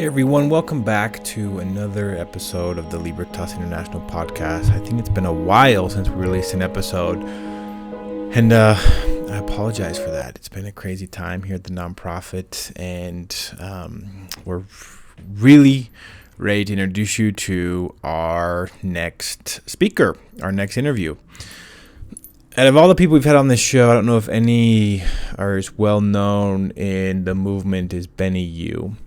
Hey everyone, welcome back to another episode of the Libertas International Podcast. I think it's been a while since we released an episode, and I apologize for that. It's been a crazy time here at the nonprofit, and we're really ready to introduce you to our next speaker, our next interview. Out of all the people we've had on this show, I don't know if any are as well known in the movement as Benny Yu.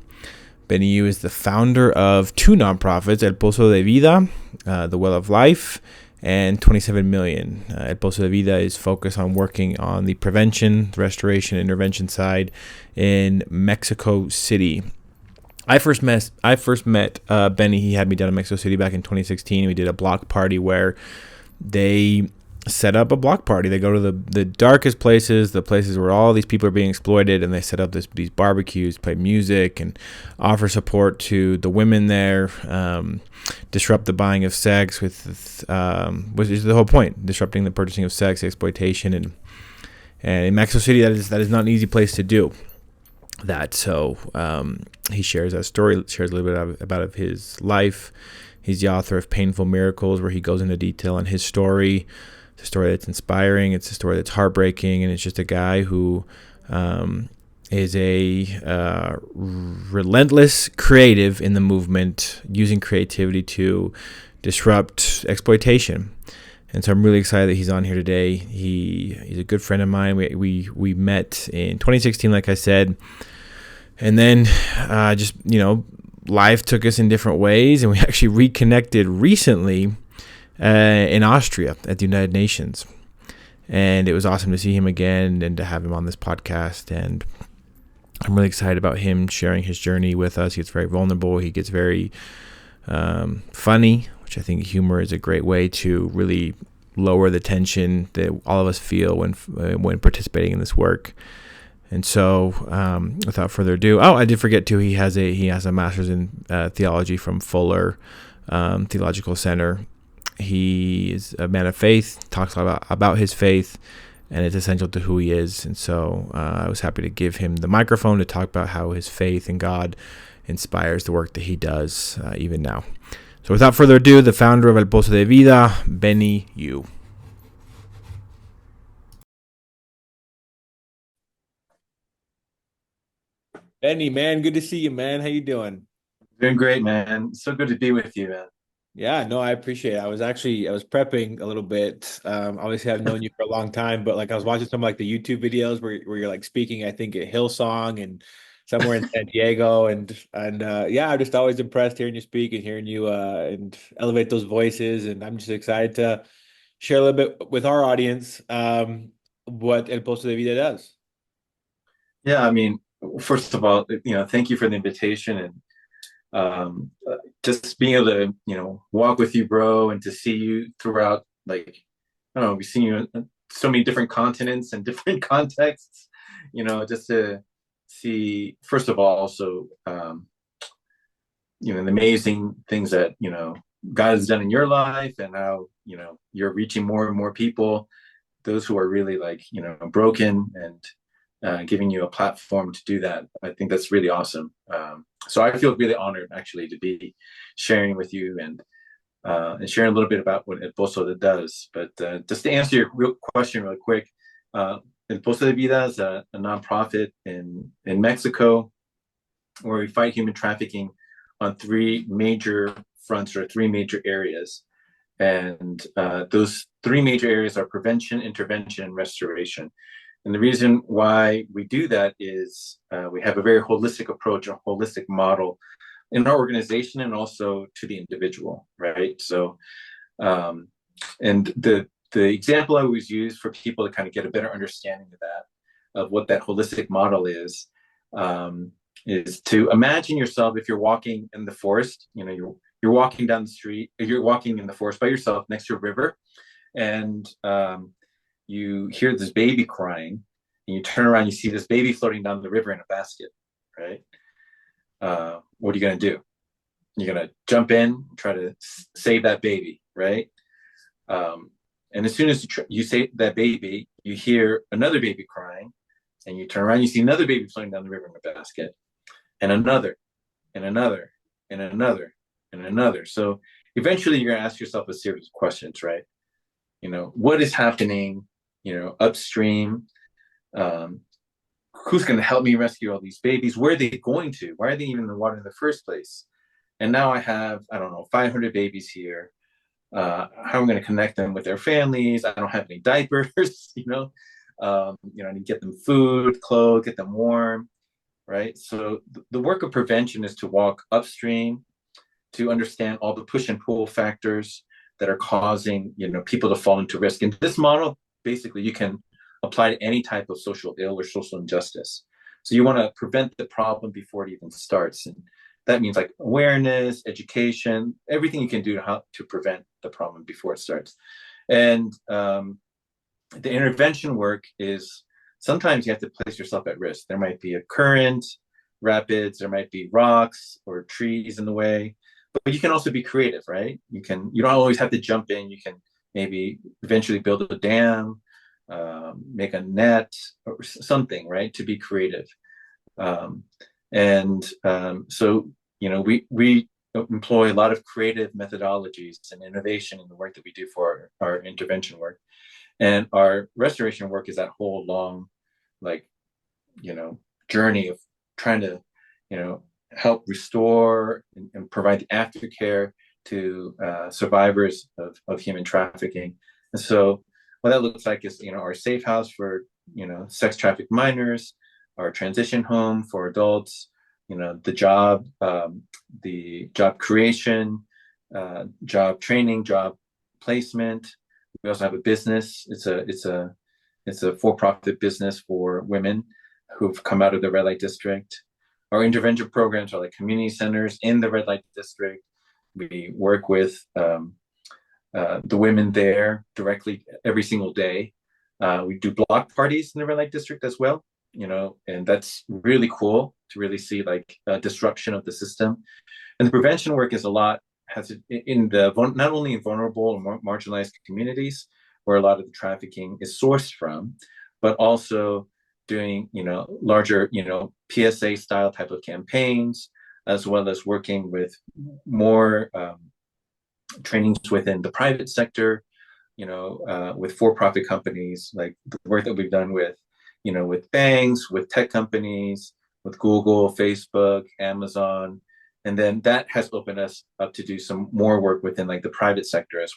Benny Yu is the founder of two nonprofits, El Pozo de Vida, the Well of Life, and 27 Million. El Pozo de Vida is focused on working on the prevention, restoration, intervention side in Mexico City. I first met Benny. He had me down in Mexico City back in 2016. We did a block party where they set up a block party. They go to the darkest places, the places where all these people are being exploited, and they set up these barbecues, play music, and offer support to the women there, disrupt the buying of sex, which is the whole point, disrupting the purchasing of sex, exploitation, and in Mexico City, that is not an easy place to do that. So he shares that story, shares a little bit about his life. He's the author of Painful Miracles, where he goes into detail on his story. It's a story that's inspiring. It's a story that's heartbreaking, and it's just a guy who is a relentless creative in the movement, using creativity to disrupt exploitation. And so I'm really excited that he's on here today. He's a good friend of mine. We met in 2016, like I said, and then life took us in different ways, and we actually reconnected recently in Austria at the United Nations, and it was awesome to see him again and to have him on this podcast. And I'm really excited about him sharing his journey with us. He gets very vulnerable. He gets very funny, which I think humor is a great way to really lower the tension that all of us feel when participating in this work. And so, without further ado, I did forget too. He has a master's in theology from Fuller Theological Center. He is a man of faith, talks a lot about his faith, and it's essential to who he is. And so I was happy to give him the microphone to talk about how his faith in God inspires the work that he does even now. So without further ado, the founder of El Pozo de Vida, Benny Yu. Benny, man, good to see you, man. How you doing? Doing great, man. So good to be with you, man. Yeah, no, I appreciate it. I was prepping a little bit. Obviously I've known you for a long time, but like I was watching some like the YouTube videos where you're like speaking, I think at Hillsong and somewhere in San Diego, and yeah, I'm just always impressed hearing you speak and hearing you and elevate those voices. And I'm just excited to share a little bit with our audience what El Pozo de Vida does. Yeah, I mean, first of all, thank you for the invitation and just being able to, walk with you, bro, and to see you throughout, like, I don't know, we've seen you in so many different continents and different contexts, just to see, first of all, also, the amazing things that, God has done in your life and how, you're reaching more and more people, those who are really like, broken, and giving you a platform to do that. I think that's really awesome. So I feel really honored actually to be sharing with you and sharing a little bit about what El Pozo does. But just to answer your real question really quick, El Pozo de Vida is a nonprofit in Mexico where we fight human trafficking on three major fronts, or three major areas. And those three major areas are prevention, intervention, and restoration. And the reason why we do that is we have a very holistic approach, a holistic model in our organization and also to the individual, right? So, and the example I always use for people to kind of get a better understanding of that, of what that holistic model is to imagine yourself if you're walking in the forest, you're walking down the street, you're walking in the forest by yourself next to a river, and you hear this baby crying, and you turn around, you see this baby floating down the river in a basket, right? What are you going to do? You're going to jump in, try to save that baby, right? And as soon as you save that baby, you hear another baby crying, and you turn around, you see another baby floating down the river in a basket, and another. and another and another and another. So eventually you're going to ask yourself a series of questions, right? What is happening, upstream? Um, who's going to help me rescue all these babies? Where are they going to? Why are they even in the water in the first place? And now I have, I don't know, 500 babies here. How am I going to connect them with their families? I don't have any diapers, I need to get them food, clothes, get them warm, right? So the work of prevention is to walk upstream, to understand all the push and pull factors that are causing, people to fall into risk. And this model, basically, you can apply to any type of social ill or social injustice. So you want to prevent the problem before it even starts. And that means like awareness, education, everything you can do to prevent the problem before it starts. And the intervention work is sometimes you have to place yourself at risk. There might be a current, rapids, there might be rocks or trees in the way, but you can also be creative, right? You don't always have to jump in. You can maybe eventually build a dam, make a net or something, right? To be creative. So, we employ a lot of creative methodologies and innovation in the work that we do for our intervention work. And our restoration work is that whole long, like, journey of trying to, help restore and provide the aftercare to survivors of human trafficking. And so what that looks like is, our safe house for, sex trafficked minors, our transition home for adults, the job creation, job training, job placement. We also have a business. It's a for-profit business for women who've come out of the red light district. Our intervention programs are like community centers in the red light district. We work with the women there directly every single day. We do block parties in the red light district as well, and that's really cool to really see like disruption of the system. And the prevention work is a lot has in the not only in vulnerable and marginalized communities where a lot of the trafficking is sourced from, but also doing larger PSA style type of campaigns, as well as working with more trainings within the private sector, with for-profit companies, like the work that we've done with banks, with tech companies, with Google, Facebook, Amazon. And then that has opened us up to do some more work within like the private sector as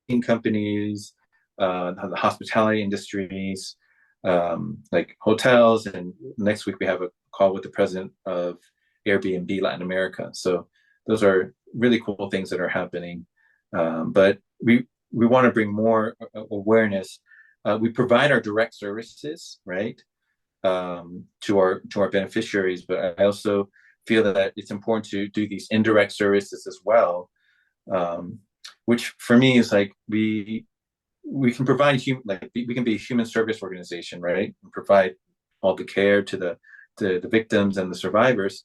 well. Companies, the hospitality industries, like hotels. And next week we have a call with the president of Airbnb Latin America. So those are really cool things that are happening. But we want to bring more awareness. We provide our direct services, right, to our beneficiaries, but I also feel that it's important to do these indirect services as well, which for me is like we can provide we can be a human service organization, right, and provide all the care to the victims and the survivors.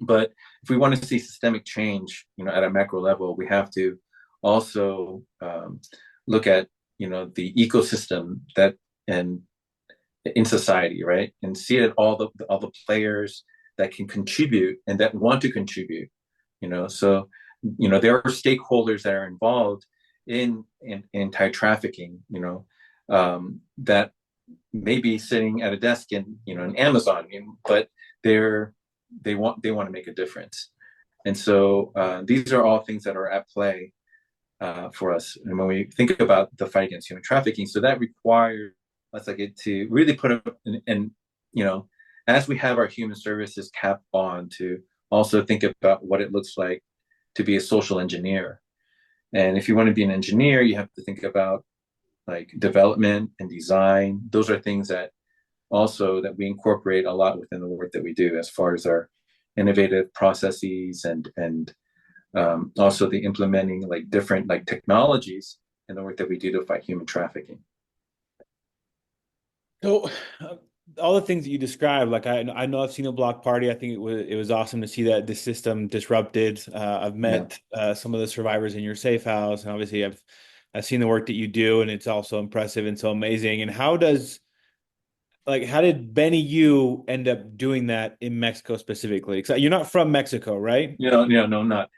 But if we want to see systemic change, at a macro level, we have to also look at the ecosystem that and in society, right, and see it all the players that can contribute and that want to contribute. So there are stakeholders that are involved in anti-trafficking. That may be sitting at a desk in Amazon, but they want to make a difference. And so these are all things that are at play for us. And when we think about the fight against human trafficking, so that requires us to really put up and as we have our human services cap on, to also think about what it looks like to be a social engineer. And if you want to be an engineer, you have to think about like development and design. Those are things that we incorporate a lot within the work that we do, as far as our innovative processes and also the implementing like different like technologies in the work that we do to fight human trafficking. So all the things that you described, like I know I've seen a block party. I think it was awesome to see that the system disrupted. I've met some of the survivors in your safe house, and obviously I've seen the work that you do, and it's also impressive and so amazing. And how does like how did Benny you end up doing that in Mexico specifically? 'Cause you're not from Mexico, right? No, I'm not.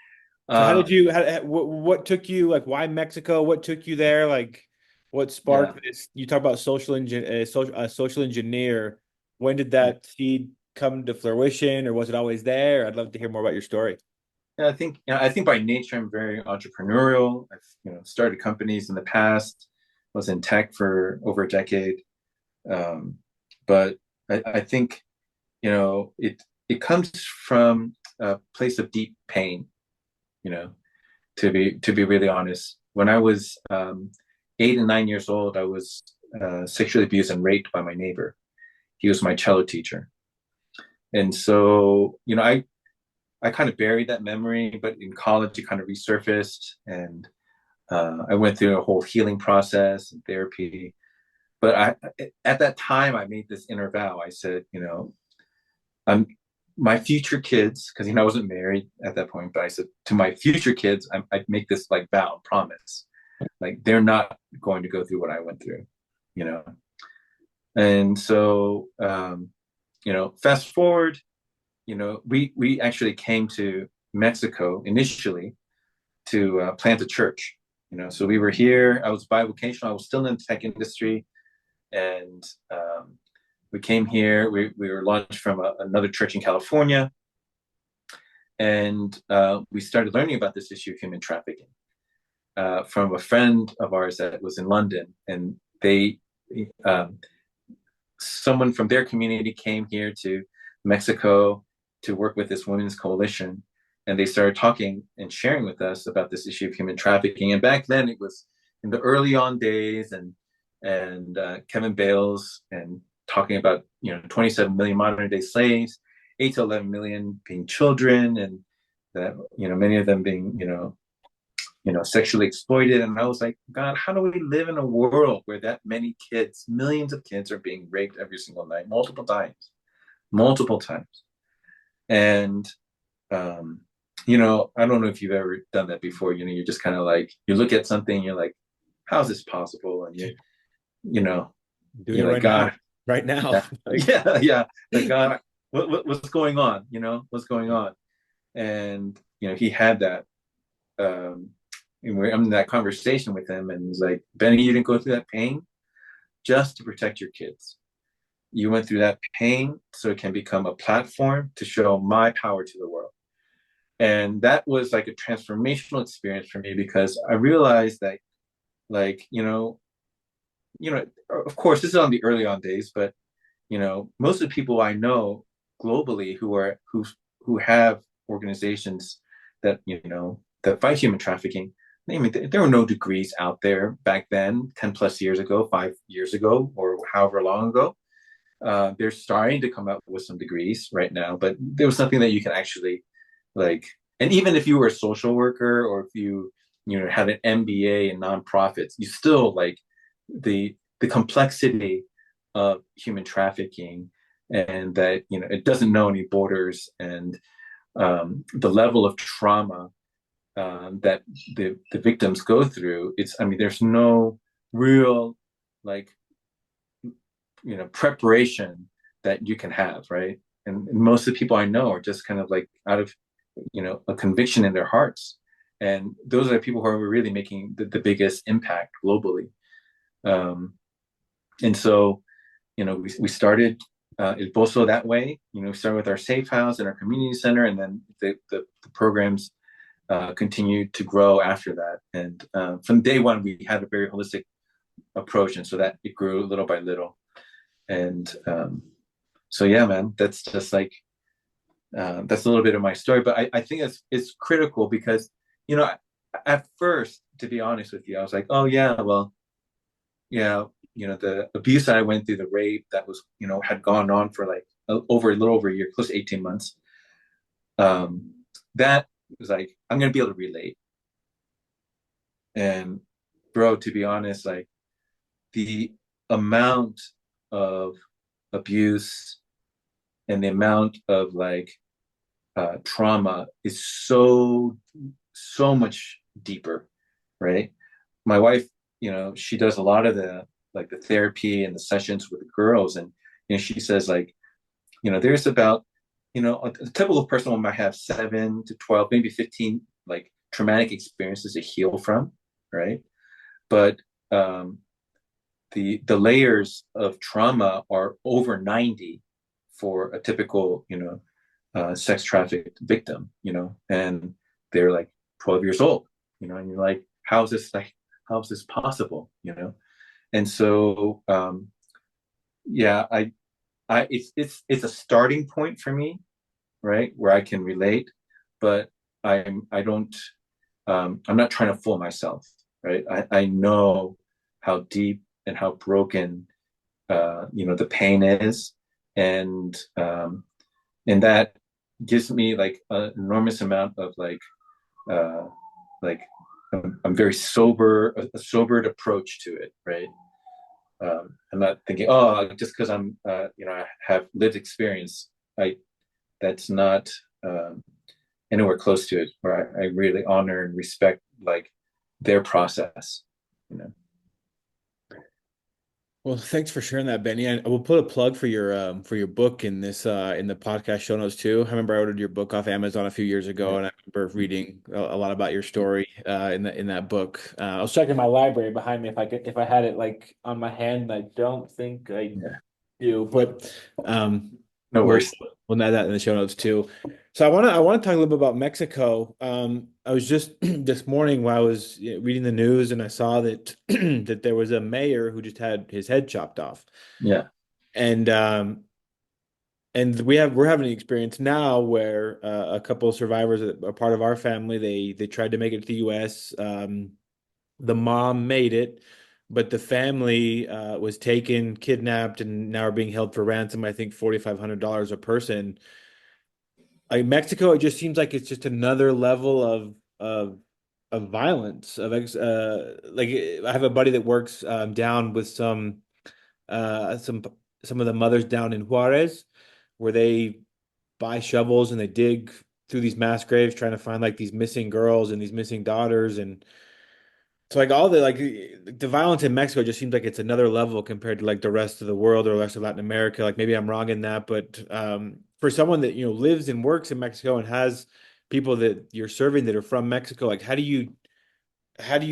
So how did Um, you what took you like why Mexico? What took you there? Like what yeah, sparked this? You talk about social engineer. When did that seed come to fruition or was it always there? I'd love to hear more about your story. yeah. I think by nature I'm very entrepreneurial. I've started companies in the past. Was in tech for over a decade. Um, but I think it comes from a place of deep pain. You know, to be really honest, when I was 8 and 9 years old, I was sexually abused and raped by my neighbor. He was my cello teacher, and so I kind of buried that memory, but in college it kind of resurfaced, and I went through a whole healing process and therapy. But at that time, I made this inner vow. I said, I'm my future kids, because I wasn't married at that point, but I said to my future kids, I'd make this like vow and promise, like they're not going to go through what I went through, you know. And so, fast forward, we actually came to Mexico initially to plant a church. So we were here. I was bivocational. I was still in the tech industry, and we came here. We were launched from another church in California, and we started learning about this issue of human trafficking from a friend of ours that was in London, and they someone from their community came here to Mexico to work with this women's coalition, and they started talking and sharing with us about this issue of human trafficking. And back then, it was in the early on days, and Kevin Bales and talking about 27 million modern day slaves, 8 to 11 million being children, and that many of them being sexually exploited. And I was like, God, how do we live in a world where that many kids, millions of kids, are being raped every single night, multiple times? And I don't know if you've ever done that before. You're just kind of like, you look at something, you're like, how is this possible? And you know, Doing it you're like, right now. God, Right now. yeah, yeah, like God, what's going on? What's going on? And he had that. I'm in that conversation with him, and he's like, Benny, you didn't go through that pain just to protect your kids. You went through that pain so it can become a platform to show my power to the world. And that was like a transformational experience for me, because I realized that, like, of course, this is on the early on days, but most of the people I know globally who have organizations that that fight human trafficking. I mean, there were no degrees out there back then, 10 plus years ago, 5 years ago, or however long ago. They're starting to come out with some degrees right now, but there was nothing that you can actually like. And even if you were a social worker, or if you had an MBA in nonprofits, you still like the complexity of human trafficking, and that it doesn't know any borders, and the level of trauma that the victims go through. I mean, there's no real like preparation that you can have, right? And most of the people I know are just kind of like out of a conviction in their hearts, and those are the people who are really making the biggest impact globally. And so we started El Pozo that way. We started with our safe house and our community center, and then the programs continued to grow after that. And from day one, we had a very holistic approach, and so that it grew little by little. And so yeah, man, that's just like that's a little bit of my story. But I think it's critical, because at first, to be honest with you, I was like, oh yeah, well, yeah, the abuse that I went through, the rape that was had gone on for like a little over a year, close to 18 months. That was like, I'm gonna be able to relate. And bro, to be honest, like the amount of abuse and the amount of like trauma is so much deeper, right? My wife, she does a lot of the therapy and the sessions with the girls, and And she says like, there's about, a typical person might have 7 to 12, maybe 15 like traumatic experiences to heal from, right? But the layers of trauma are over 90 for a typical, sex trafficked victim, and they're like 12 years old, and you're like, how is this possible, And so, yeah, it's a starting point for me, right, where I can relate, but I don't, I'm not trying to fool myself, right? I know how deep and how broken, the pain is, and that gives me like an enormous amount of uh, like I'm very a sobered approach to it, right? I'm not thinking, oh, just because I have lived experience, I that's not anywhere close to it. Where I really honor and respect like their process, you know. Well, thanks for sharing that, Benny. And we'll put a plug for your book in this in the podcast show notes too. I remember I ordered your book off Amazon a few years ago, Yeah, and I remember reading a lot about your story in that book. I was checking my library behind me if I had it like on my hand. I don't think I yeah. do, but um, No we'll worries. we'll add that in the show notes too. So I want to talk a little bit about Mexico. I was just this morning while I was reading the news and I saw that that there was a mayor who just had his head chopped off, Yeah, and we're having an experience now where a couple of survivors that are part of our family they tried to make it to the U.S. The mom made it, but the family was taken, kidnapped, and now are being held for ransom. I think $4,500 a person. Like Mexico, it just seems like it's just another level of violence. Like I have a buddy that works down with uh, some some of the mothers down in Juarez, where they buy shovels and they dig through these mass graves trying to find like these missing girls and these missing daughters. And so like all the violence in Mexico just seems like it's another level compared to like the rest of the world or the rest of Latin America. Like maybe I'm wrong in that, but for someone that lives and works in Mexico and has people that you're serving that are from Mexico, like how do you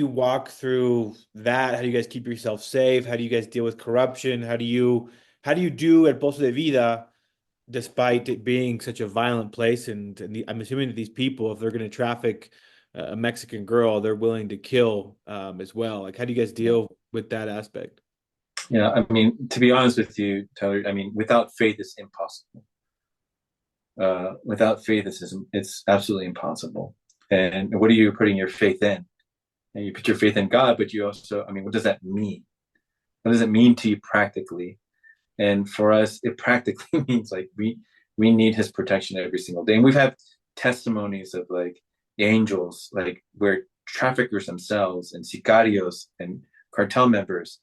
walk through that? How do you guys keep yourself safe? How do you guys deal with corruption? How do you do at Pozo de Vida despite it being such a violent place? I'm assuming that these people, if they're going to traffic a Mexican girl, they're willing to kill as well. Like, how do you guys yeah, deal with that aspect? yeah. I mean, to be honest with you, Tyler, I mean, without faith, it's impossible. Without faith, it's absolutely impossible. And what are you putting your faith in? And you put your faith in God, but you also, I mean, what does that mean? What does it mean to you practically? And for us, it practically means like we need His protection every single day. And we've had testimonies of like angels, like where traffickers themselves and sicarios and cartel members,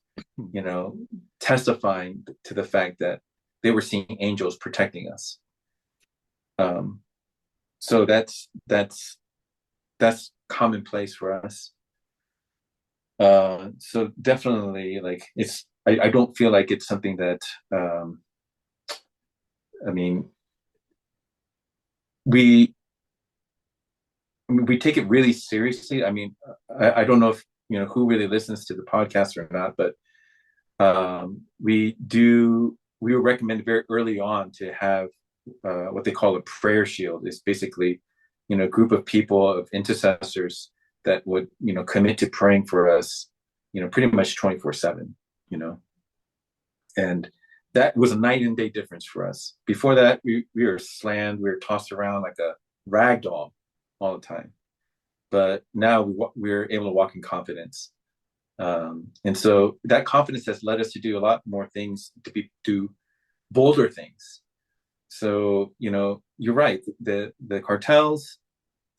you know, testifying to the fact that they were seeing angels protecting us. Um, so that's commonplace for us. So definitely, like I don't feel like it's something that I mean we we take it really seriously. I mean, I don't know if who really listens to the podcast or not, but we were recommended very early on to have what they call a prayer shield. It's basically a group of people of intercessors that would commit to praying for us pretty much 24/7, you know and that was a night and day difference for us. Before that, we were slammed, we were tossed around like a rag doll all the time, but now we're able to walk in confidence. And so that confidence has led us to do a lot more things, do bolder things. So you're right, the cartels,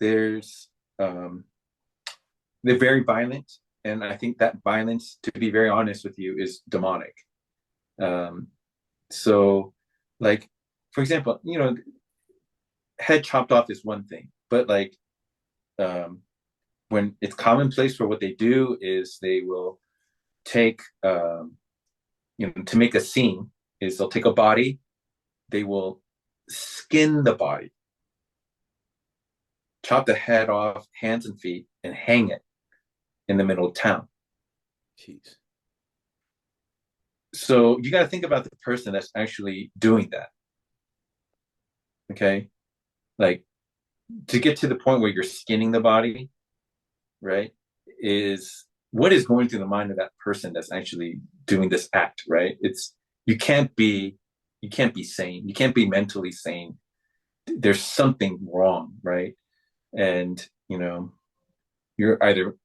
there's they're very violent, and I think that violence, to be very honest with you, is demonic. um, so like, for example, head chopped off is one thing, but like um, when it's commonplace, for what they do is they will take to make a scene is they'll take a body, they will skin the body, chop the head off, hands and feet, and hang it in the middle of town. Jeez. So you got to think about the person that's actually doing that. Okay. Like, to get to the point where you're skinning the body, right, is what is going through the mind of that person that's actually doing this act, right? It's, you can't be sane. You can't be mentally sane. There's something wrong, right? And, you're either,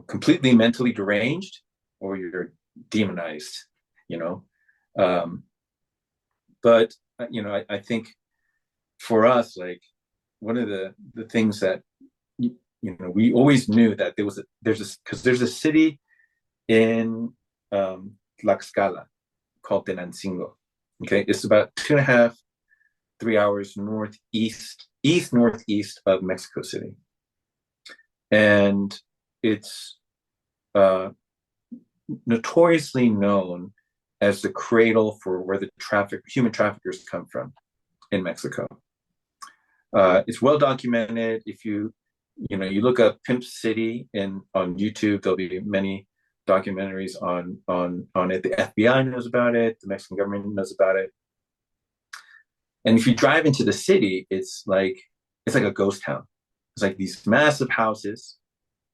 completely mentally deranged, or you're demonized, you know. But, I think for us, like, one of the things that, we always knew that there's a city in Tlaxcala called Tenancingo. Okay, it's about 2.5, 3 hours northeast of Mexico City, and it's notoriously known as the cradle for where the human traffickers come from in Mexico. It's well documented. If you look up Pimp City on YouTube, there'll be many documentaries on it. The FBI knows about it. The Mexican government knows about it. And if you drive into the city, it's like a ghost town. It's like these massive houses,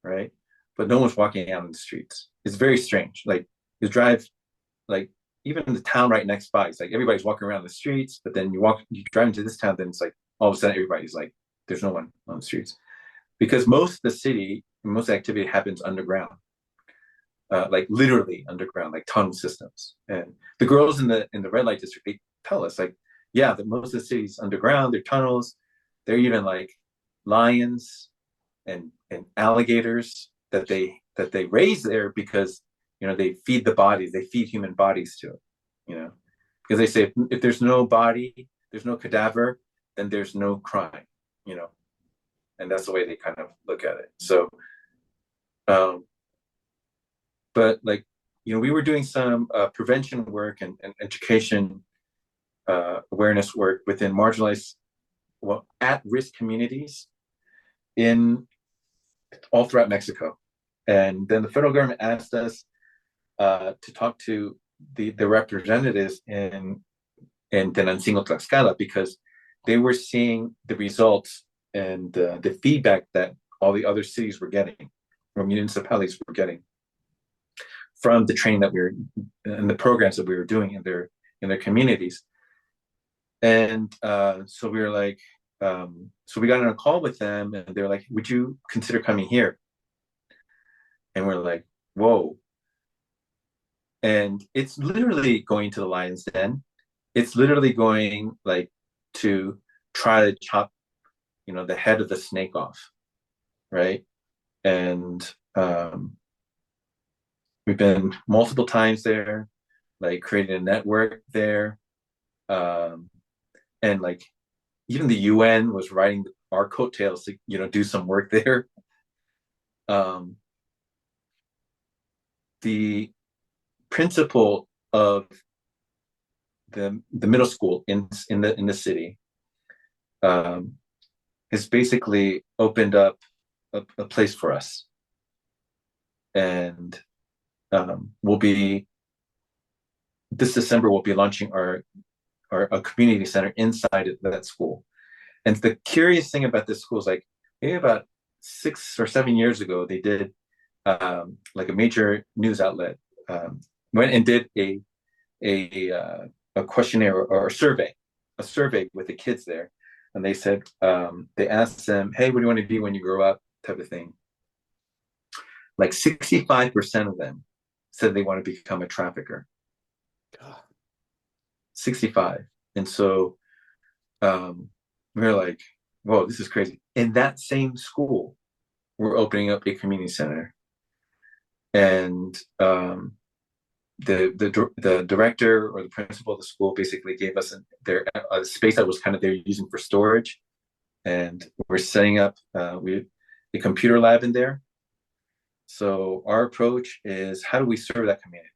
right? But no one's walking out in the streets. It's very strange. Like, you drive, like, even the town right next by, it's like everybody's walking around the streets, but then you drive into this town, then it's like all of a sudden everybody's like, there's no one on the streets. Because most of the city, most activity happens underground, like literally underground, like tunnel systems. And the girls in the red light district, they tell us, like, yeah, that most of the city's underground. They're tunnels. They're even like lions and alligators that they raise there because they feed the bodies. They feed human bodies to it. Because they say if there's no body, there's no cadaver, then there's no crime. And that's the way they kind of look at it. So, but like, we were doing some prevention work and education awareness work within marginalized, at-risk communities all throughout Mexico. And then the federal government asked us to talk to the representatives in Tenancingo, Tlaxcala, because they were seeing the results and the feedback that all the other cities were getting, or municipalities were getting, from the training that we were and the programs that we were doing in their communities. And so we were like, so we got on a call with them, and they're like, would you consider coming here? And we're like, whoa. And it's literally going to the lion's den. It's literally going like to try to chop, the head of the snake off, right? And we've been multiple times there, like creating a network there. And like, even the UN was writing our coattails to, do some work there. The principal of the middle school in the city has basically opened up a place for us, and this December we'll be launching our community center inside of that school. And the curious thing about this school is, like, maybe about 6 or 7 years ago, they did like a major news outlet went and did a questionnaire or a survey with the kids there. And they said, they asked them, hey, what do you want to be when you grow up, type of thing. Like 65% of them said they want to become a trafficker. God. 65. And so we were like, whoa, this is crazy. In that same school, we're opening up a community center. And the director or the principal of the school basically gave us a space that was kind of they're using for storage. And we're setting up a computer lab in there. So our approach is, how do we serve that community?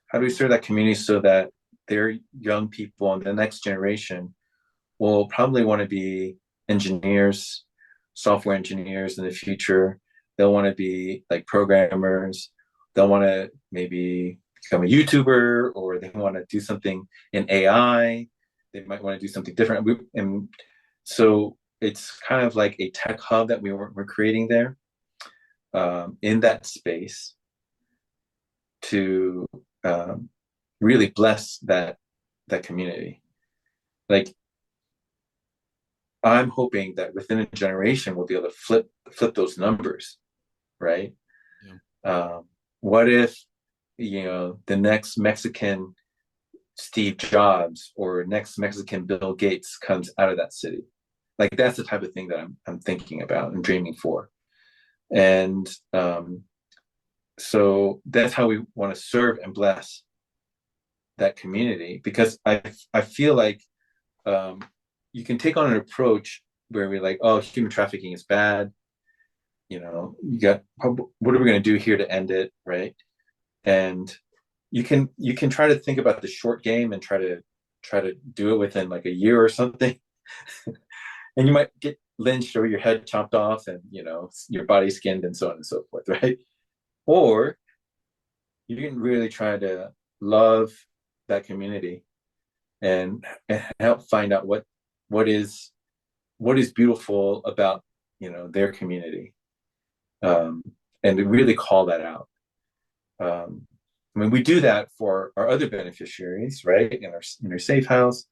how do we serve that community so that their young people and the next generation will probably want to be engineers, software engineers in the future. They'll want to be like programmers. They'll want to maybe become a YouTuber, or they want to do something in AI. They might want to do something different. And so it's kind of like a tech hub that we're creating there, in that space to really bless that community. Like, I'm hoping that within a generation we'll be able to flip those numbers, right? Yeah. What if the next Mexican Steve Jobs or next Mexican Bill Gates comes out of that city? Like, that's the type of thing that I'm thinking about and dreaming for. And so that's how we want to serve and bless that community, because I feel like you can take on an approach where we're like, oh, human trafficking is bad. You got, what are we going to do here to end it, right? And you can try to think about the short game and try to do it within like a year or something, and you might get lynched or your head chopped off and your body skinned and so on and so forth, right? Or you can really try to love that community and help find out what is beautiful about their community, and to really call that out. I mean, we do that for our other beneficiaries, right, in our safe house,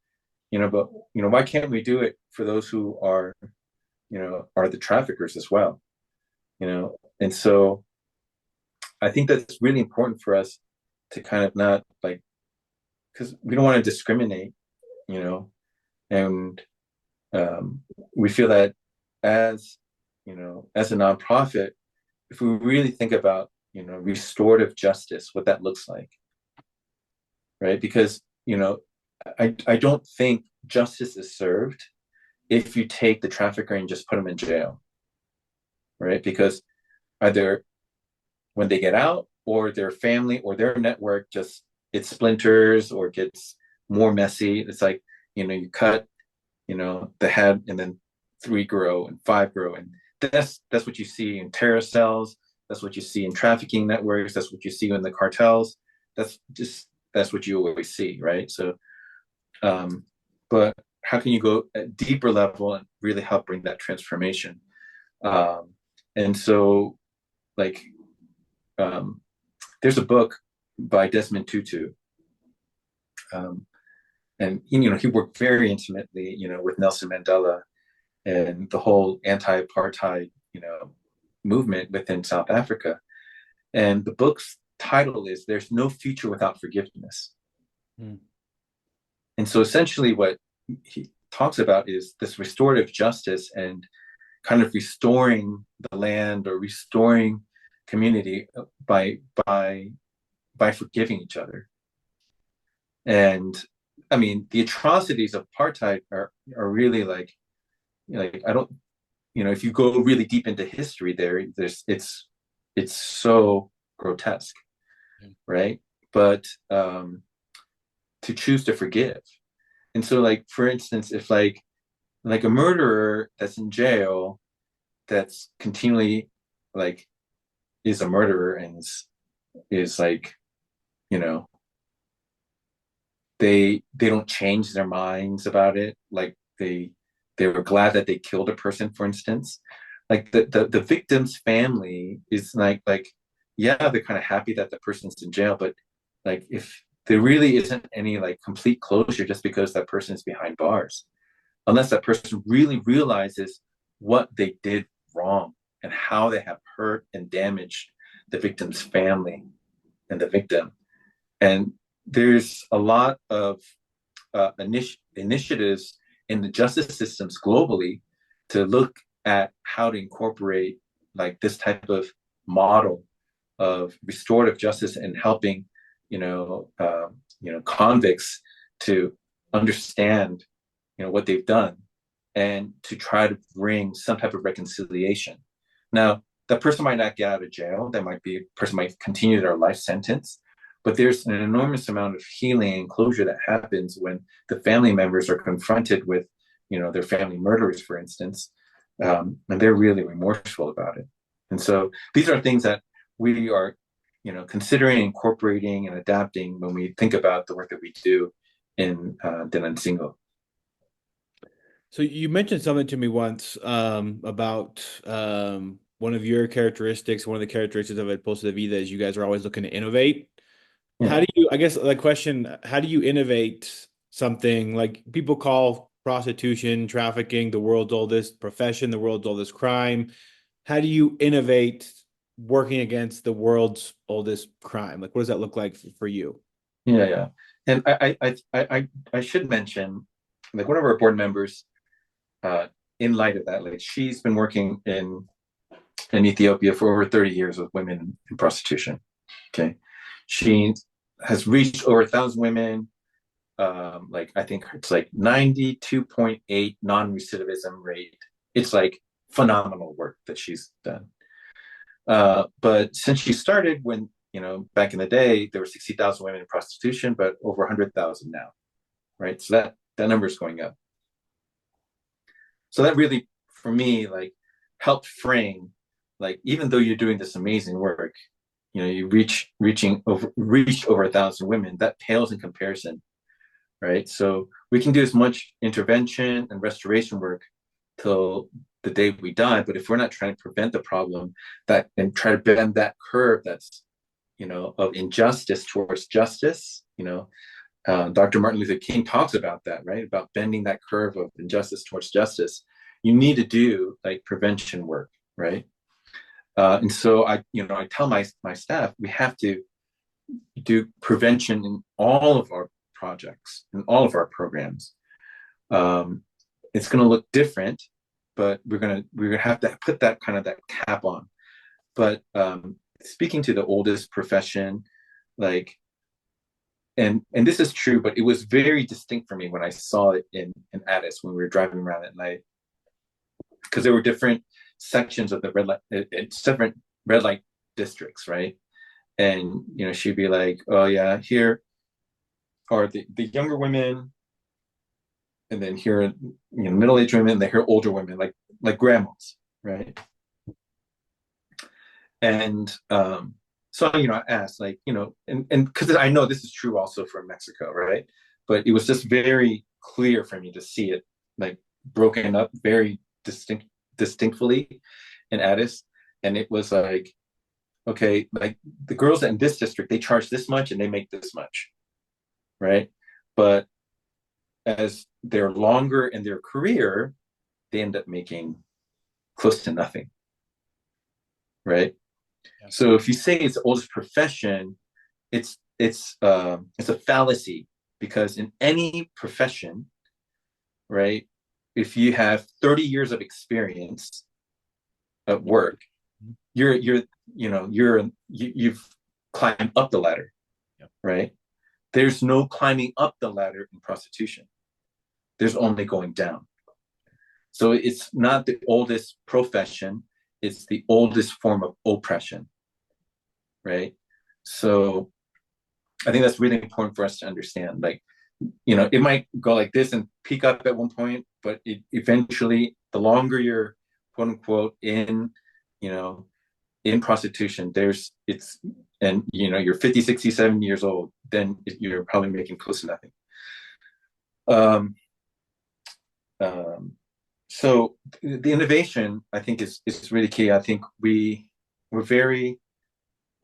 but why can't we do it for those who are the traffickers as well? And so I think that's really important for us to kind of not, like, because we don't want to discriminate, and we feel that as as a nonprofit, if we really think about restorative justice, what that looks like, right? Because I don't think justice is served if you take the trafficker and just put them in jail, right? Because either when they get out, or their family or their network just, it splinters or gets more messy. It's like, you cut the head, and then 3 grow and 5 grow, and that's what you see in terror cells. That's what you see in trafficking networks. That's what you see in the cartels. That's what you always see, right? So, but how can you go at a deeper level and really help bring that transformation? And so, like, there's a book by Desmond Tutu, and he worked very intimately, with Nelson Mandela and the whole anti-apartheid, movement within South Africa. And the book's title is "There's No Future Without Forgiveness." Mm. And so essentially what he talks about is this restorative justice and kind of restoring the land or restoring community by forgiving each other. And I mean, the atrocities of apartheid are really like I don't, if you go really deep into history, it's so grotesque, right? But to choose to forgive. And so, like, for instance, if like a murderer that's in jail, that's continually like is a murderer and is like, they don't change their minds about it. Like they were glad that they killed a person, for instance. Like the victim's family is like, yeah, they're kind of happy that the person's in jail, but like if there really isn't any like complete closure just because that person is behind bars, unless that person really realizes what they did wrong and how they have hurt and damaged the victim's family and the victim. And there's a lot of initiatives in the justice systems globally to look at how to incorporate like this type of model of restorative justice and helping, convicts to understand, what they've done and to try to bring some type of reconciliation. Now, the person might not get out of jail. Person might continue their life sentence, But there's an enormous amount of healing and closure that happens when the family members are confronted with, their family murderers, for instance, and they're really remorseful about it. And so these are things that we are, considering incorporating and adapting when we think about the work that we do in Single. So you mentioned something to me once about one of your characteristics, one of the characteristics of Pozo de Vida is you guys are always looking to innovate. Yeah. How do you, I guess the question, how do you innovate something like people call prostitution, trafficking, the world's oldest profession, the world's oldest crime? How do you innovate working against the world's oldest crime? Like, what does that look like for you? Yeah. And I should mention, like, one of our board members, in light of that, like, she's been working in Ethiopia for over 30 years with women in prostitution. Okay. She has reached over 1,000 women. Like, I think it's like 92.8 non-recidivism rate. It's like phenomenal work that she's done. But since she started, when, back in the day, there were 60,000 women in prostitution, but over 100,000 now, right? So that number is going up. So that really, for me, like, helped frame, like, even though you're doing this amazing work, you reached over 1,000 women, that pales in comparison, right? So we can do as much intervention and restoration work till the day we die, but if we're not trying to prevent the problem and try to bend that curve that's, of injustice towards justice, Dr. Martin Luther King talks about that, right? About bending that curve of injustice towards justice. You need to do, like, prevention work, right? And so I tell my staff, we have to do prevention in all of our projects, in all of our programs. It's going to look different, but we're gonna have to put that cap on. But speaking to the oldest profession, like, and this is true, but it was very distinct for me when I saw it in Addis when we were driving around at night, because there were different sections of the red light, different red light districts, right? And she'd be like, "Oh yeah, here are the younger women, and then here, middle-aged women, and then here older women, like grandmas, right?" And so I asked, like, and because I know this is true also for Mexico, right? But it was just very clear for me to see it, like, broken up very distinctly in Addis. And it was like, okay, like, the girls in this district, they charge this much and they make this much, right? But as they're longer in their career, they end up making close to nothing, right? Yeah. So if you say it's the oldest profession, it's a fallacy, because in any profession, right, if you have 30 years of experience at work, you've climbed up the ladder, right? There's no climbing up the ladder in prostitution. There's only going down. So it's not the oldest profession, it's the oldest form of oppression, right? So I think that's really important for us to understand. Like, it might go like this and peak up at one point, but eventually, the longer you're, quote unquote, in prostitution, and you're 50, 60, 70 years old, then you're probably making close to nothing. So the innovation, I think, is really key. I think we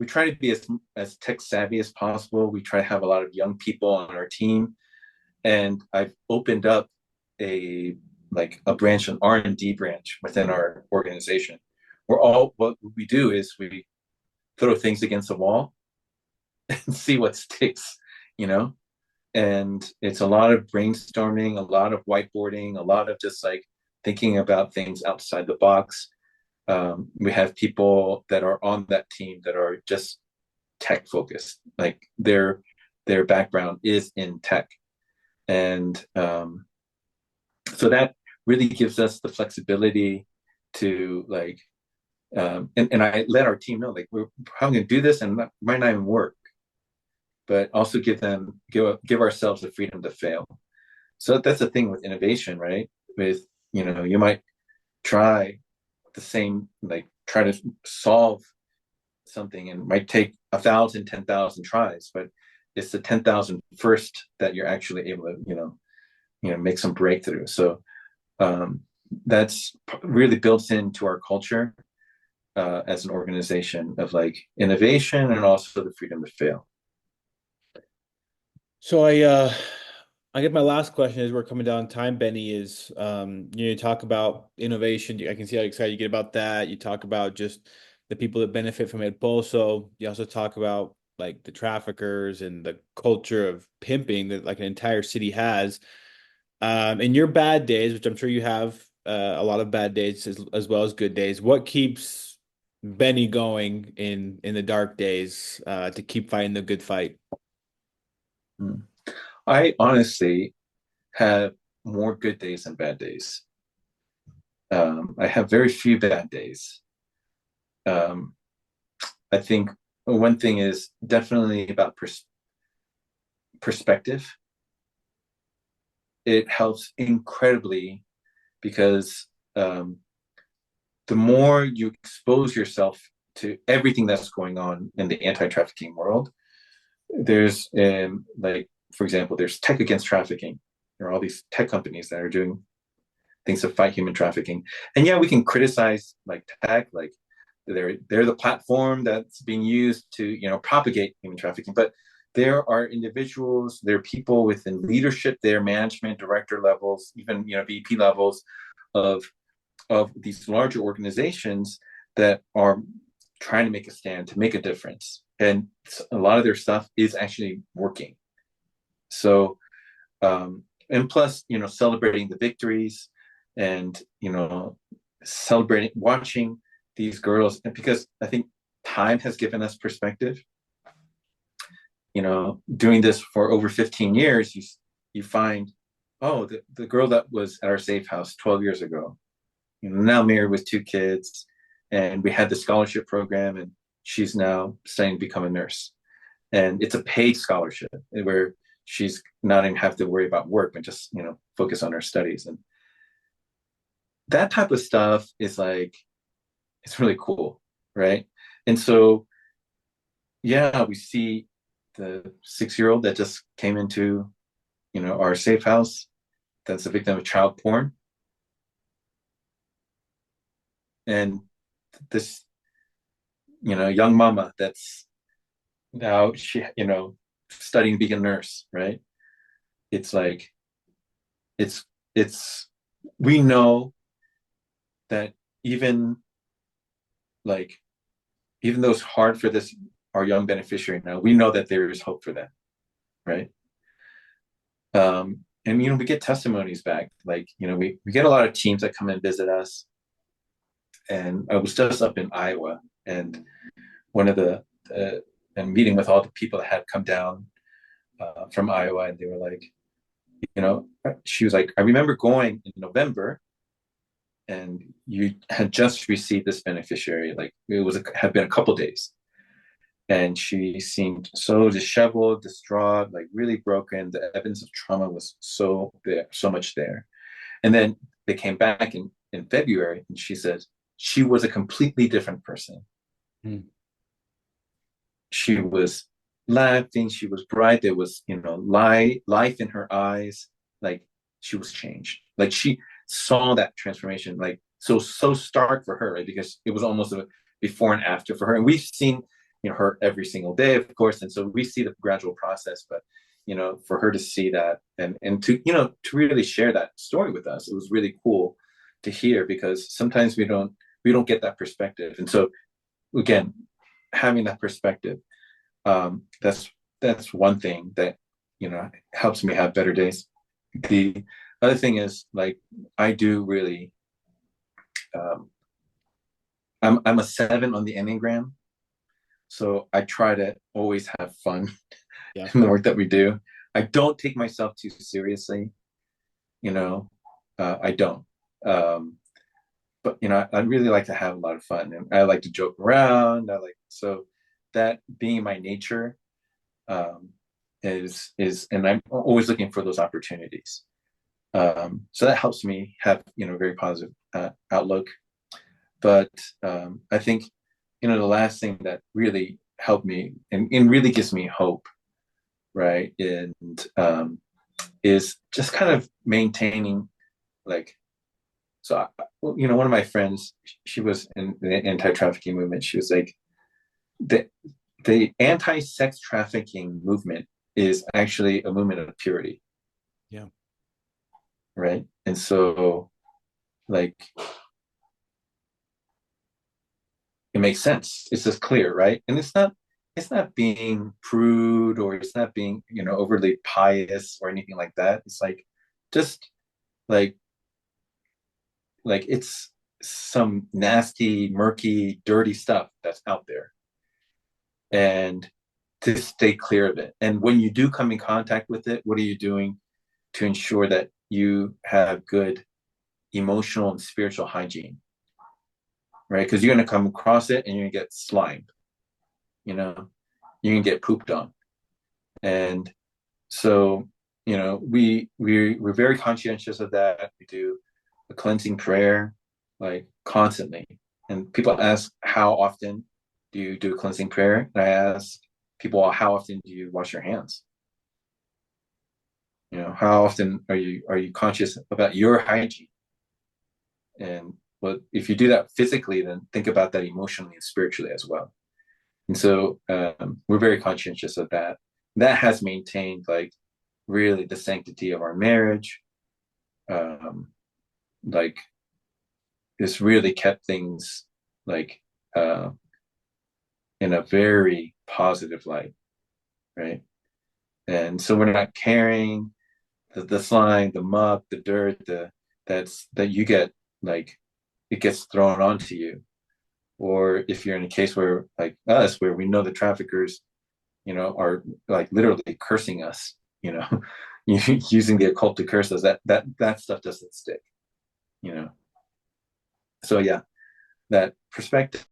try to be as tech savvy as possible. We try to have a lot of young people on our team, and I've opened up a branch, an R&D branch within our organization. What we do is we throw things against the wall and see what sticks, and it's a lot of brainstorming, a lot of whiteboarding, a lot of just, like, thinking about things outside the box. We have people that are on that team that are just tech focused, like their background is in tech, and so that really gives us the flexibility to, like, and I let our team know, like, we're probably going to do this and it might not even work, but also give ourselves the freedom to fail. So that's the thing with innovation, right? With, you might try try to solve something, and it might take 1,000, 10,000 tries, but it's the 10,000 first that you're actually able to, make some breakthrough. So that's really built into our culture as an organization of like innovation and also the freedom to fail. So I get my last question as we're coming down time, Benny, is you talk about innovation. I can see how excited you get about that. You talk about just the people that benefit from it. Also, you also talk about like the traffickers and the culture of pimping that like an entire city has. In your bad days, which I'm sure you have a lot of bad days as well as good days, what keeps Benny going in the dark days to keep fighting the good fight? I honestly have more good days than bad days. I have very few bad days. Um, I think one thing is definitely about perspective. It helps incredibly because the more you expose yourself to everything that's going on in the anti-trafficking world, there's like, for example, there's tech against trafficking. There are all these tech companies that are doing things to fight human trafficking. And yeah, we can criticize like tech, like they're the platform that's being used to, propagate human trafficking. But there are individuals, there are people within leadership, there management, director levels, even VP levels of these larger organizations that are trying to make a stand, to make a difference. And a lot of their stuff is actually working. So, and plus, celebrating the victories and, celebrating, watching these girls, and because I think time has given us perspective. Doing this for over 15 years, you find, oh, the girl that was at our safe house 12 years ago, now married with 2 kids, and we had the scholarship program, and she's now studying to become a nurse, and it's a paid scholarship where she's not even have to worry about work, but just focus on her studies. And that type of stuff is like, it's really cool, right? And so, yeah, we see the 6-year-old that just came into, our safe house, that's a victim of child porn. And this, young mama that's now she, studying to be a nurse, right? It's like, it's, we know that even like, even though it's hard for our young beneficiary now, we know that there is hope for them, right? And we get testimonies back, like we get a lot of teams that come and visit us. And I was just up in Iowa, and one of and meeting with all the people that had come down from Iowa, and they were like, she was like, I remember going in November, and you had just received this beneficiary, like had been a couple days. And she seemed so disheveled, distraught, like really broken. The evidence of trauma was so much there. And then they came back in February, and she said she was a completely different person. She was laughing, she was bright, there was, life in her eyes, like she was changed. Like she saw that transformation, like so stark for her, right? Because it was almost a before and after for her. And we've seen her every single day, of course, and so we see the gradual process. But for her to see that and to to really share that story with us, it was really cool to hear, because sometimes we don't get that perspective. And so again, having that perspective, that's one thing that helps me have better days. The other thing is, like, I do really, I'm a 7 on the Enneagram. So I try to always have fun in the work that we do. I don't take myself too seriously, I don't. But I really like to have a lot of fun, and I like to joke around. So that being my nature, um, and I'm always looking for those opportunities. So that helps me have, very positive outlook. But I think, the last thing that really helped me and really gives me hope, right, and is just kind of maintaining, like, so one of my friends, she was in the anti-trafficking movement. She was like, the anti-sex trafficking movement is actually a movement of purity, Yeah. right? And so, like, it makes sense. It's just clear, right? And it's not being prude, or it's not being, overly pious or anything like that. It's like, just like it's some nasty, murky, dirty stuff that's out there, and to stay clear of it. And when you do come in contact with it, what are you doing to ensure that you have good emotional and spiritual hygiene, right? Because you're going to come across it and you're going to get slimed, you're going to get pooped on. And so, we're very conscientious of that. We do a cleansing prayer, like, constantly. And people ask, how often do you do a cleansing prayer? And I ask people, how often do you wash your hands? How often are you conscious about your hygiene? And, well, if you do that physically, then think about that emotionally and spiritually as well. And so, we're very conscientious of that. That has maintained, like, really the sanctity of our marriage. Like, it's really kept things, like, uh, in a very positive light, right? And so we're not carrying the slime, the muck, the dirt, that you get, like, it gets thrown onto you. Or if you're in a case where, like us, where we know the traffickers, are, like, literally cursing us, using the occult to curse us, that stuff doesn't stick, you know. So yeah, that perspective.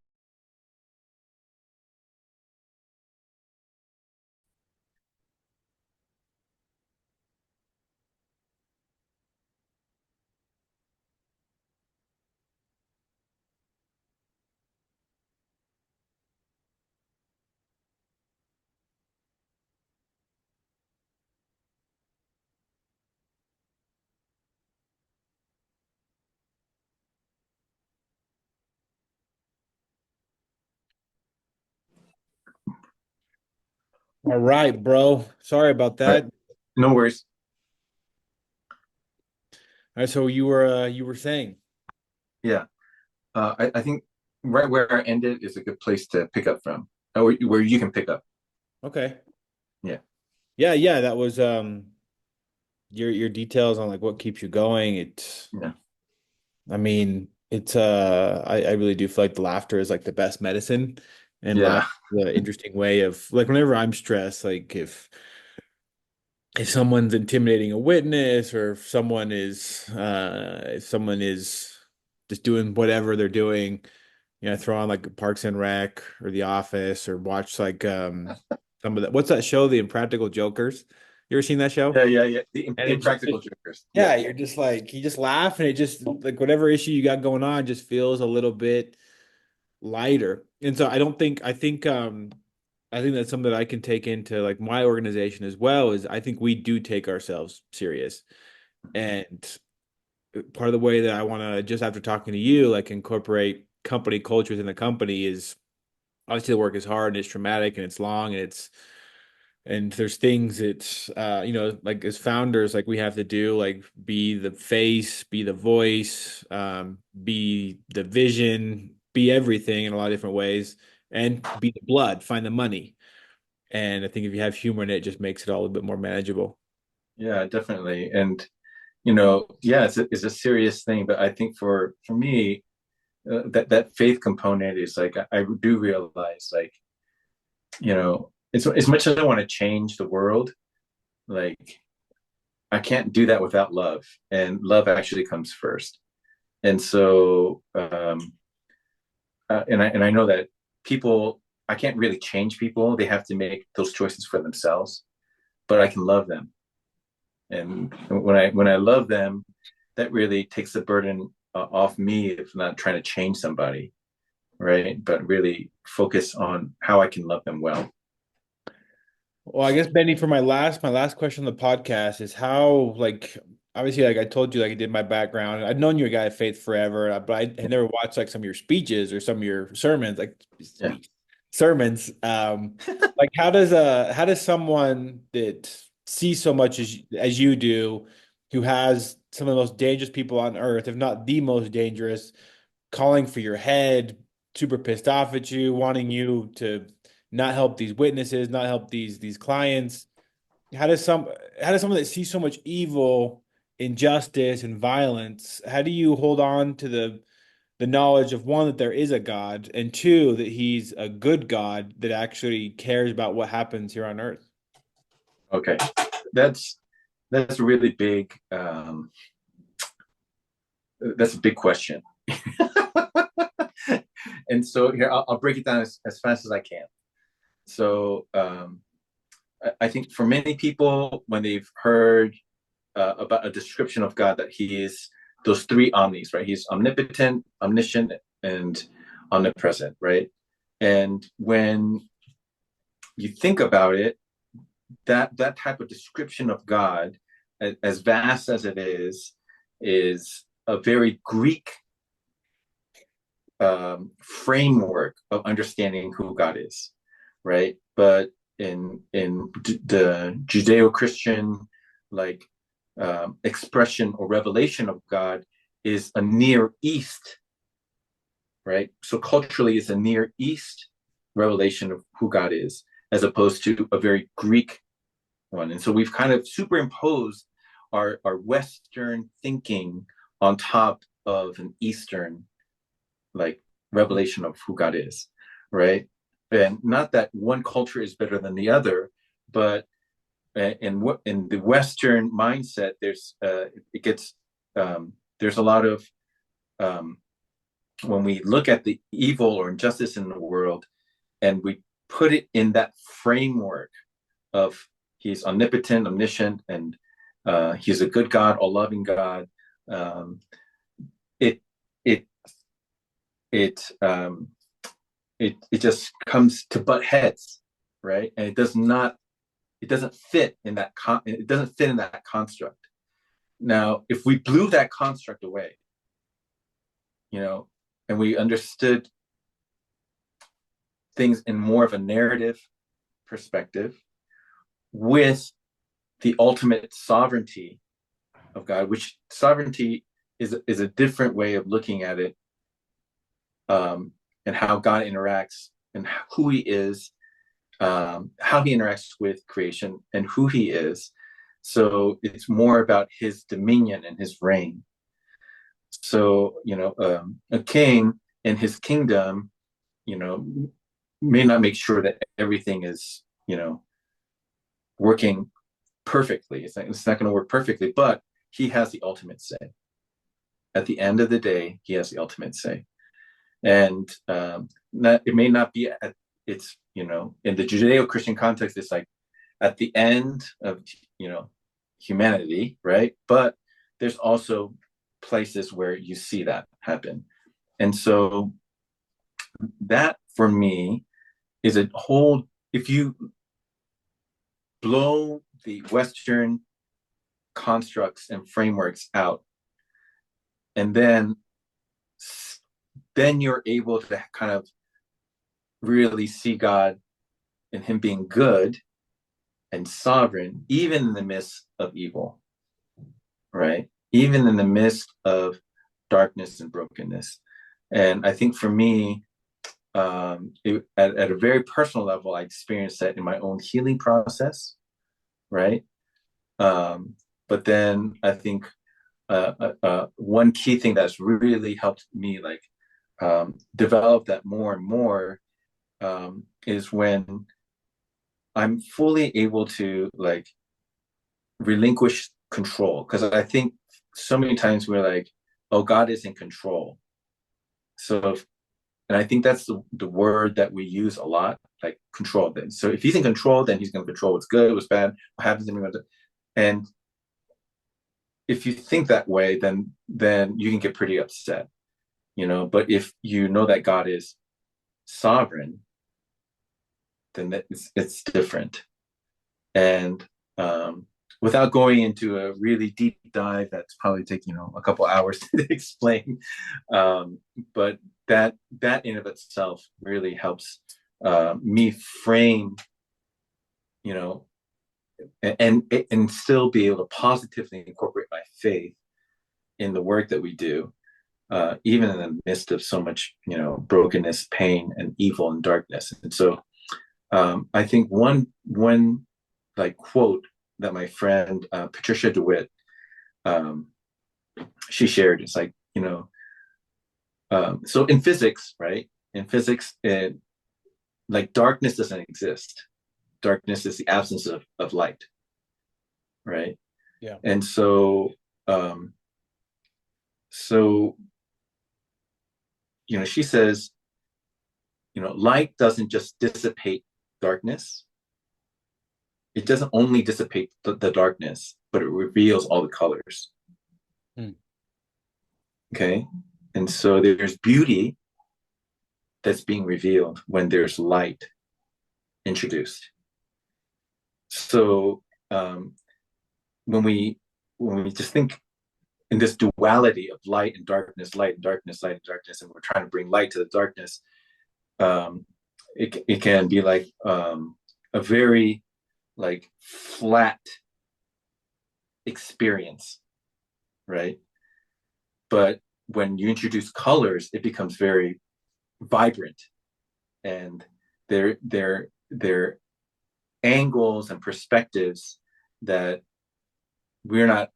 All right, bro. Sorry about All right, that. All no worries. right, so you were saying. Yeah, I think right where I ended is a good place to pick up from, or where you can pick up. Okay. Yeah, Yeah, yeah, that was your details on like what keeps you going. yeah, I mean, I really do feel like the laughter is like the best medicine, and laugh yeah, is an interesting way of like whenever I'm stressed, like if someone's intimidating a witness, or if someone is just doing whatever they're doing, throw on like Parks and Rec or The Office, or watch like some of that. What's that show, The Impractical Jokers? You ever seen that show? yeah, yeah, yeah. The And it just impractical jokers. Yeah, yeah, you're just like you just laugh, and it just like whatever issue you got going on just feels a little bit lighter. And so I think that's something that I can take into like my organization as well. Is I think we do take ourselves serious. And part of the way that I want to, just after talking to you, like incorporate company cultures in the company is obviously the work is hard and it's traumatic and it's long and there's things it's like as founders, like we have to do, like be the face, be the voice, be the vision, be everything in a lot of different ways, and be the blood, find the money. And I think if you have humor in it, it just makes it all a bit more manageable. yeah, definitely. And, yeah, it's a serious thing, but I think for me, that faith component is like, I do realize, like, it's as much as I want to change the world, like, I can't do that without love, and love actually comes first. And so, and I know that people I can't really change people. They have to make those choices for themselves, but I can love them. And when I love them, that really takes the burden off me if I'm not trying to change somebody, right? But really focus on how I can love them well. Well, I guess Benny, for my last question on the podcast is how, like, obviously, like I told you, like I did my background. I'd known you're a guy of faith forever, but I had never watched like some of your speeches or some of your sermons, like Yeah. sermons. Like how does someone that sees so much as you do, who has some of the most dangerous people on earth, if not the most dangerous, calling for your head, super pissed off at you, wanting you to not help these witnesses, not help these clients. How does someone that sees so much evil, injustice, and violence, how do you hold on to the knowledge of one, that there is a God, and two, that he's a good God that actually cares about what happens here on earth? Okay. That's a really big that's a big question. And so here I'll break it down as fast as I can. So I think for many people, when they've heard about a description of God, that he is those three omnis, right? He's omnipotent, omniscient, and omnipresent, right? And when you think about it, that type of description of God, as vast as it is a very Greek framework of understanding who God is, right? But in the Judeo-Christian like expression or revelation of God is a Near East, right? So culturally, it's a Near East revelation of who God is, as opposed to a very Greek one. And so we've kind of superimposed our Western thinking on top of an Eastern like revelation of who God is, right? And not that one culture is better than the other, but in the Western mindset, there's a lot of when we look at the evil or injustice in the world, and we put it in that framework of he's omnipotent, omniscient, and he's a good God, all loving God. It it it it just comes to butt heads, right? And it doesn't fit in that it doesn't fit in that construct. Now, if we blew that construct away, and we understood things in more of a narrative perspective with the ultimate sovereignty of God, which sovereignty is a different way of looking at it, and how God interacts and who he is, how he interacts with creation and who he is. So it's more about his dominion and his reign. So, a king in his kingdom, may not make sure that everything is, working perfectly. It's not going to work perfectly, but he has the ultimate say. At the end of the day, he has the ultimate say. And it may not be at its, in the Judeo-Christian context, it's like at the end of, humanity, right? But there's also places where you see that happen. And so that for me is a whole, if you blow the Western constructs and frameworks out, and then you're able to kind of really see God and him being good and sovereign, even in the midst of evil, right? Even in the midst of darkness and brokenness. And I think for me, at a very personal level, I experienced that in my own healing process, right? But then I think one key thing that's really helped me develop that more and more is when I'm fully able to relinquish control. Because I think so many times we're like, oh, God is in control. So And I think that's the word that we use a lot, like control. Then, so if he's in control, then he's going to control what's good, what's bad, what happens to me. And if you think that way, then you can get pretty upset, you know. But if you know that God is sovereign, then it's different. And without going into a really deep dive, that's probably taking a couple hours to explain. But that in of itself really helps me frame, you know, and still be able to positively incorporate my faith in the work that we do, even in the midst of so much, brokenness, pain, and evil and darkness. And so I think one like quote that my friend Patricia DeWitt, she shared, it's like, so in physics, right? In physics, like darkness doesn't exist. Darkness is the absence of light, right? Yeah. And so she says, light doesn't just dissipate darkness. It doesn't only dissipate the darkness, but it reveals all the colors. Okay. And so there's beauty that's being revealed when there's light introduced. So when we just think in this duality of light and darkness, light and darkness, light and darkness, and we're trying to bring light to the darkness, it can be like a very like flat experience, right? But when you introduce colors, it becomes very vibrant, and they're angles and perspectives that we're not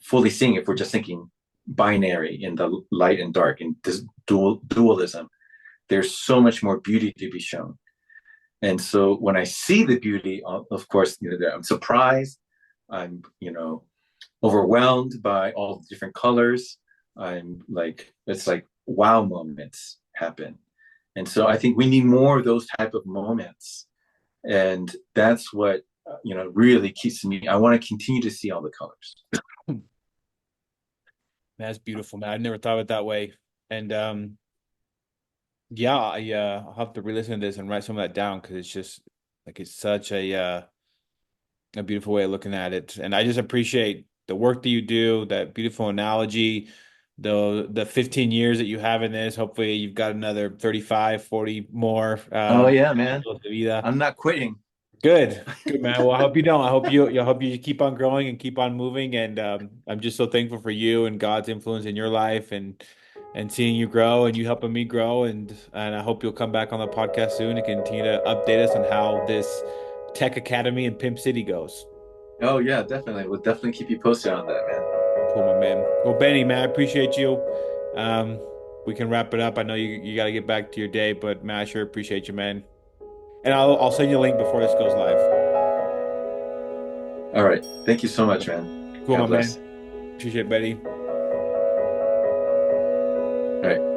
fully seeing if we're just thinking binary in the light and dark and this dualism. There's so much more beauty to be shown. And so when I see the beauty, of course, I'm surprised. I'm, overwhelmed by all the different colors. I'm like, it's like wow moments happen. And so I think we need more of those type of moments. And that's what, really keeps me. I want to continue to see all the colors. That's beautiful, man. I never thought of it that way. And yeah, I'll have to re-listen to this and write some of that down, because it's just like it's such a beautiful way of looking at it. And I just appreciate the work that you do, that beautiful analogy, the 15 years that you have in this. Hopefully you've got another 35, 40 more. Oh yeah, man. Pozo de Vida. I'm not quitting. Good, man. Well, I hope you don't. I hope you keep on growing and keep on moving. And I'm just so thankful for you and God's influence in your life, and seeing you grow and you helping me grow. And I hope you'll come back on the podcast soon and continue to update us on how this Tech Academy in Pimp City goes. Oh yeah, definitely. We'll definitely keep you posted on that, man. Cool, my man. Well, Benny, man, I appreciate you. We can wrap it up. I know you got to get back to your day, but man, I sure appreciate you, man. And I'll send you a link before this goes live. All right. Thank you so much, man. Cool, my man. Appreciate it, Betty. All right.